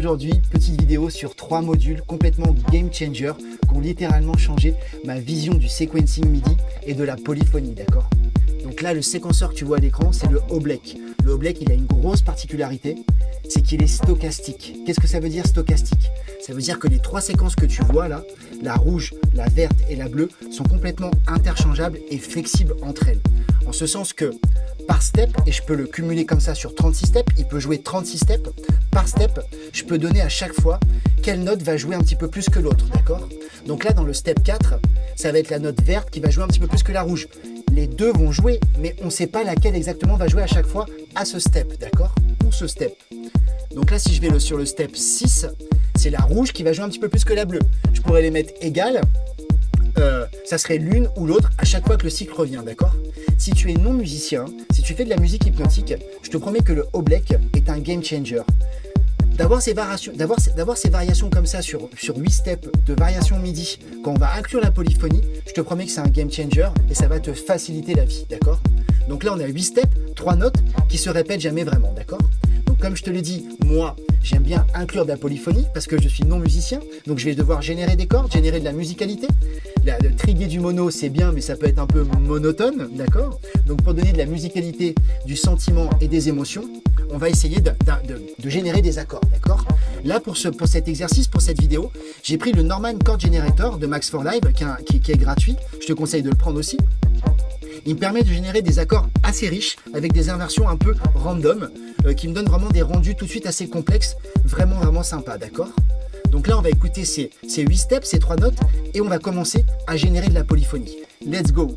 Aujourd'hui, petite vidéo sur 3 modules complètement game changer qui ont littéralement changé ma vision du sequencing MIDI et de la polyphonie, d'accord? Donc là, le séquenceur que tu vois à l'écran, c'est le Oblek. Le Oblek, il a une grosse particularité, c'est qu'il est stochastique. Qu'est-ce que ça veut dire stochastique? Ça veut dire que les 3 séquences que tu vois là, la rouge, la verte et la bleue, sont complètement interchangeables et flexibles entre elles. En ce sens que par step, et je peux le cumuler comme ça sur 36 steps, il peut jouer 36 steps. Par step, je peux donner à chaque fois quelle note va jouer un petit peu plus que l'autre, d'accord? Donc là, dans le step 4, ça va être la note verte qui va jouer un petit peu plus que la rouge. Les deux vont jouer, mais on ne sait pas laquelle exactement va jouer à chaque fois à ce step, d'accord? Pour ce step. Donc là, si je vais sur le step 6, c'est la rouge qui va jouer un petit peu plus que la bleue. Je pourrais les mettre égales. Ça serait l'une ou l'autre à chaque fois que le cycle revient, d'accord? Si tu es non musicien, si tu fais de la musique hypnotique, je te promets que le Oblek est un game changer. D'avoir ces variations comme ça sur 8 steps de variation MIDI, quand on va inclure la polyphonie, je te promets que c'est un game changer et ça va te faciliter la vie, d'accord? Donc là, on a 8 steps, 3 notes qui se répètent jamais vraiment, d'accord? Donc comme je te l'ai dit, moi, j'aime bien inclure de la polyphonie parce que je suis non musicien, donc je vais devoir générer des cordes, générer de la musicalité. Le triguer du mono, c'est bien, mais ça peut être un peu monotone, d'accord? Donc pour donner de la musicalité, du sentiment et des émotions, on va essayer de générer des accords, d'accord? Là, pour cet exercice, pour cette vidéo, j'ai pris le Norman Chord Generator de Max for Live, qui est gratuit. Je te conseille de le prendre aussi. Il me permet de générer des accords assez riches, avec des inversions un peu random, qui me donnent vraiment des rendus tout de suite assez complexes, vraiment sympas, d'accord? Donc là, on va écouter ces 8 steps, ces 3 notes, et on va commencer à générer de la polyphonie. Let's go!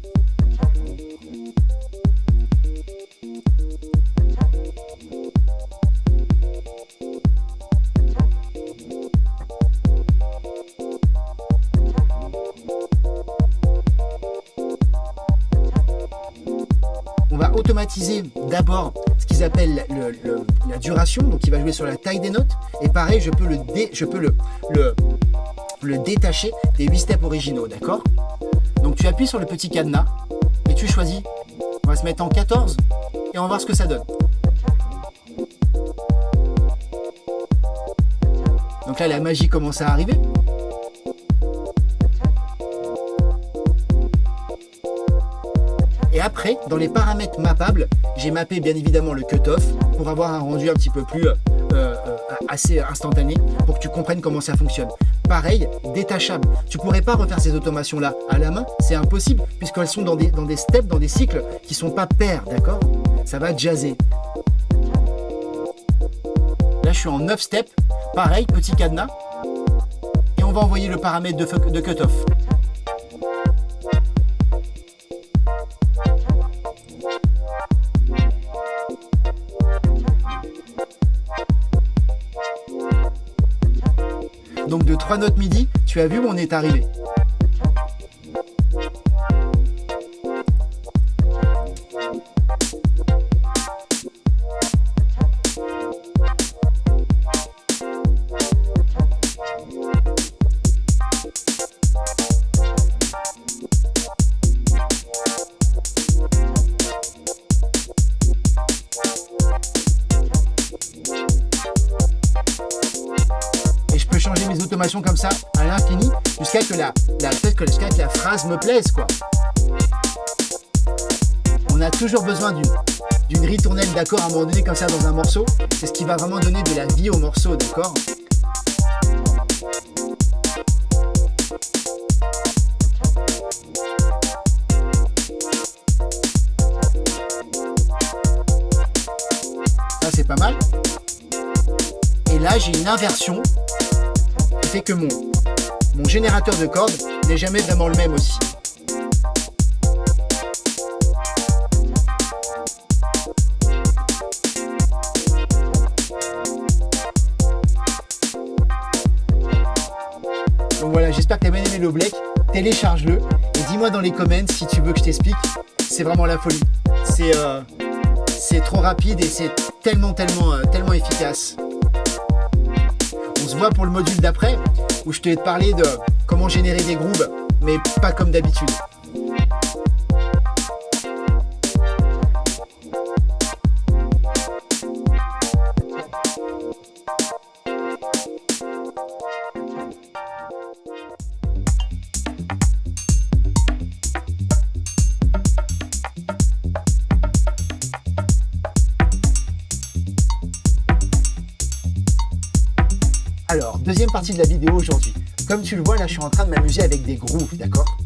On va automatiser d'abord ce qu'ils appellent la duration, donc il va jouer sur la taille des notes, et pareil, je peux le détacher des 8 steps originaux, d'accord? Donc tu appuies sur le petit cadenas, et tu choisis, on va se mettre en 14, et on va voir ce que ça donne. Donc là, la magie commence à arriver. Et après, dans les paramètres mappables, j'ai mappé bien évidemment le cutoff pour avoir un rendu un petit peu plus assez instantané pour que tu comprennes comment ça fonctionne. Pareil, détachable. Tu ne pourrais pas refaire ces automations-là à la main, c'est impossible puisqu'elles sont dans des steps, dans des cycles qui ne sont pas pairs, d'accord? Ça va jazzer. Là, je suis en 9 steps. Pareil, petit cadenas. Et on va envoyer le paramètre de cutoff. Donc de 3 notes MIDI, tu as vu où on est arrivé. Changer mes automations comme ça à l'infini jusqu'à ce que la phrase me plaise, quoi. On a toujours besoin d'une ritournelle d'accords à un moment donné comme ça dans un morceau. C'est ce qui va vraiment donner de la vie au morceau, d'accord? Ça c'est pas mal. Et là j'ai une inversion fait que mon générateur de cordes n'est jamais vraiment le même aussi. Donc voilà, j'espère que tu as bien aimé le Oblek. Télécharge-le et dis-moi dans les comments si tu veux que je t'explique. C'est vraiment la folie. C'est trop rapide et c'est tellement efficace. On se voit pour le module d'après où je te vais te parler de comment générer des grooves, mais pas comme d'habitude. Alors, deuxième partie de la vidéo aujourd'hui. Comme tu le vois, là, je suis en train de m'amuser avec des grooves, d'accord?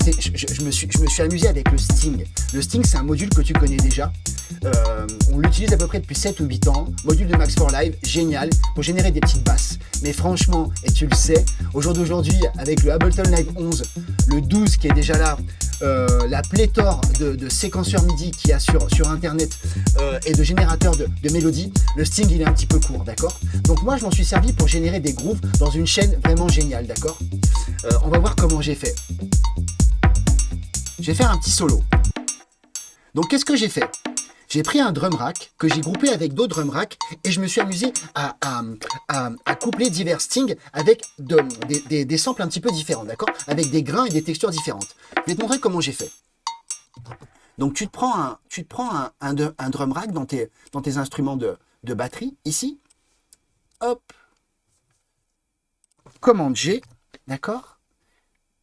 Je me suis amusé avec le Sting. Le Sting, c'est un module que tu connais déjà. On l'utilise à peu près depuis 7 ou 8 ans. Module de Max for Live, génial, pour générer des petites basses. Mais franchement, et tu le sais, au jour d'aujourd'hui, avec le Ableton Live 11, le 12 qui est déjà là, la pléthore de séquenceurs MIDI qu'il y a sur Internet et de générateurs de mélodies, le Sting, il est un petit peu court, d'accord? Donc moi, je m'en suis servi pour générer des grooves dans une chaîne vraiment géniale, d'accord? On va voir comment j'ai fait. Je vais faire un petit solo. Donc, qu'est-ce que j'ai fait? J'ai pris un drum rack que j'ai groupé avec d'autres drum racks et je me suis amusé à coupler divers stings avec des samples un petit peu différents, d'accord? Avec des grains et des textures différentes. Je vais te montrer comment j'ai fait. Donc, tu te prends un drum rack dans tes instruments de batterie, ici. Hop. Commande G, d'accord?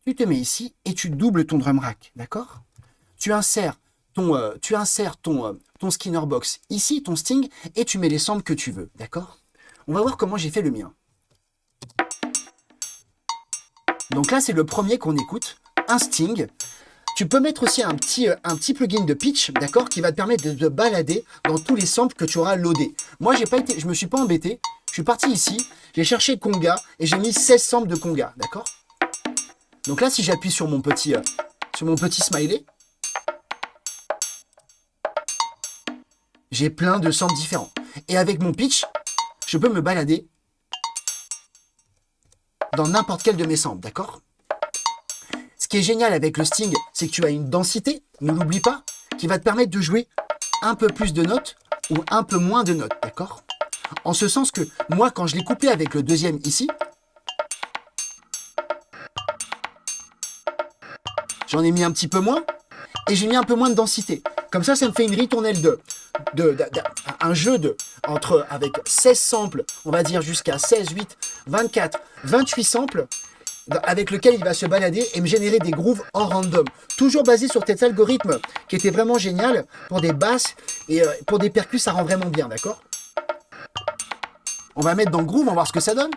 Tu te mets ici et tu doubles ton drum rack, d'accord? Tu insères ton Skinner box ici, ton Sting, et tu mets les samples que tu veux, d'accord? On va voir comment j'ai fait le mien. Donc là, c'est le premier qu'on écoute, un Sting. Tu peux mettre aussi un petit plugin de pitch, d'accord, qui va te permettre de te balader dans tous les samples que tu auras loadés. Moi, je me suis pas embêté. Je suis parti ici, j'ai cherché conga et j'ai mis 16 samples de conga, d'accord? Donc là, si j'appuie sur mon petit smiley, j'ai plein de samples différents. Et avec mon pitch, je peux me balader dans n'importe quel de mes samples, d'accord? Ce qui est génial avec le Sting, c'est que tu as une densité, ne l'oublie pas, qui va te permettre de jouer un peu plus de notes ou un peu moins de notes, d'accord? En ce sens que moi, quand je l'ai couplé avec le deuxième ici, j'en ai mis un petit peu moins et j'ai mis un peu moins de densité. Comme ça me fait une ritournelle un jeu avec 16 samples, on va dire jusqu'à 16, 8, 24, 28 samples avec lequel il va se balader et me générer des grooves en random. Toujours basé sur cet algorithme qui était vraiment génial pour des basses et pour des percus, ça rend vraiment bien, d'accord? On va mettre dans le groove, on va voir ce que ça donne.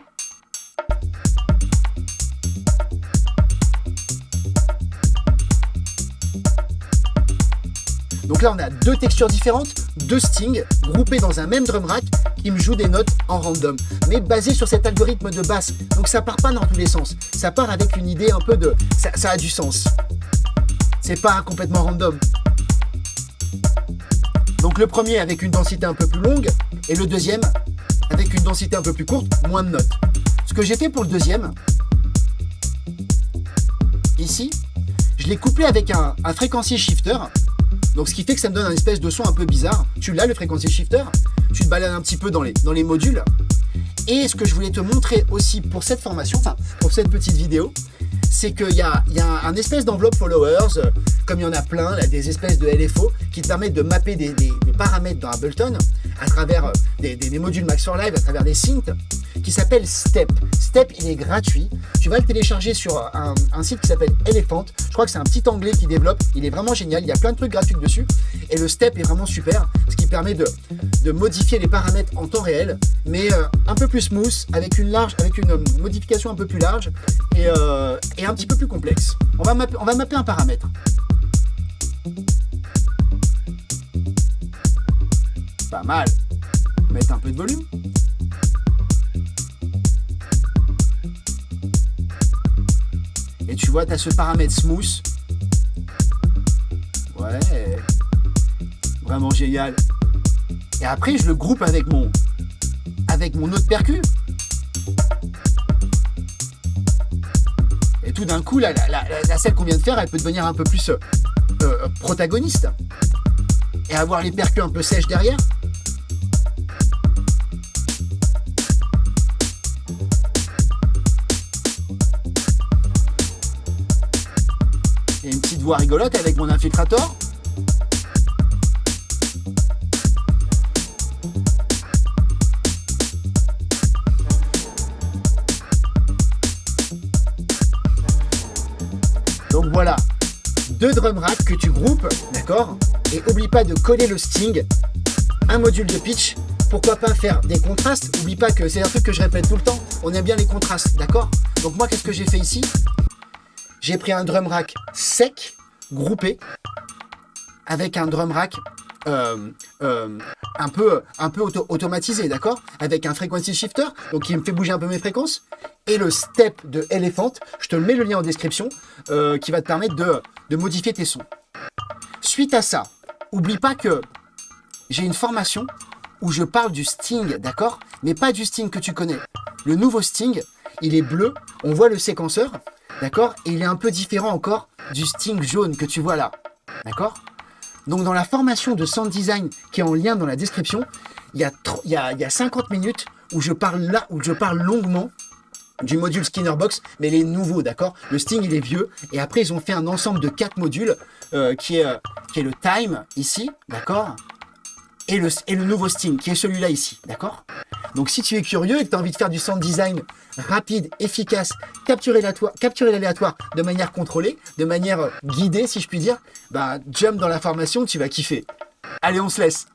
Donc là, on a deux textures différentes, deux stings groupés dans un même drum rack qui me joue des notes en random, mais basé sur cet algorithme de basse. Donc ça part pas dans tous les sens. Ça part avec une idée un peu de... Ça a du sens. C'est pas complètement random. Donc le premier avec une densité un peu plus longue et le deuxième avec une densité un peu plus courte, moins de notes. Ce que j'ai fait pour le deuxième, ici, je l'ai couplé avec un frequency shifter. Donc ce qui fait que ça me donne un espèce de son un peu bizarre. Tu l'as, le frequency shifter, tu te balades un petit peu dans les modules. Et ce que je voulais te montrer aussi pour cette formation, enfin pour cette petite vidéo, c'est qu'il y a un espèce d'enveloppe followers, comme il y en a plein, là, des espèces de LFO qui te permettent de mapper des paramètres dans Ableton à travers des modules Max for Live, à travers des synths, qui s'appelle Step. Step, il est gratuit. Tu vas le télécharger sur un site qui s'appelle Elephant. Je crois que c'est un petit anglais qui développe. Il est vraiment génial. Il y a plein de trucs gratuits dessus. Et le Step est vraiment super, ce qui permet de modifier les paramètres en temps réel, mais un peu plus smooth, avec une modification un peu plus large et un petit peu plus complexe. On va mapper un paramètre. Pas mal. Mettre un peu de volume. Et tu vois, tu as ce paramètre smooth. Ouais. Vraiment génial. Et après, je le groupe avec mon autre percu. Et tout d'un coup, la scène qu'on vient de faire, elle peut devenir un peu plus protagoniste. Et avoir les percus un peu sèches derrière. Et une petite voix rigolote avec mon infiltrator. voilà, 2 drum racks que tu groupes, d'accord? Et oublie pas de coller le Sting, un module de pitch. Pourquoi pas faire des contrastes? Oublie pas que c'est un truc que je répète tout le temps. On aime bien les contrastes, d'accord? Donc moi, qu'est-ce que j'ai fait ici? J'ai pris un drum rack sec, groupé, avec un drum rack un peu automatisé, d'accord? Avec un frequency shifter, donc qui me fait bouger un peu mes fréquences. Et le step de Elephant, je te mets le lien en description, qui va te permettre de modifier tes sons. Suite à ça, oublie pas que j'ai une formation où je parle du Sting, d'accord? Mais pas du Sting que tu connais. Le nouveau Sting, il est bleu, on voit le séquenceur, d'accord? Et il est un peu différent encore du Sting jaune que tu vois là, d'accord? Donc dans la formation de sound design qui est en lien dans la description, il y a 50 minutes où je parle longuement du module Skinner Box, mais les nouveaux, d'accord? Le Sting, il est vieux, et après, ils ont fait un ensemble de 4 modules, qui est le Time, ici, d'accord? Et le nouveau Sting, qui est celui-là ici, d'accord? Donc si tu es curieux et que tu as envie de faire du sound design rapide, efficace, capturer l'aléatoire de manière contrôlée, de manière guidée, si je puis dire, bah, jump dans la formation, tu vas kiffer. Allez, on se laisse!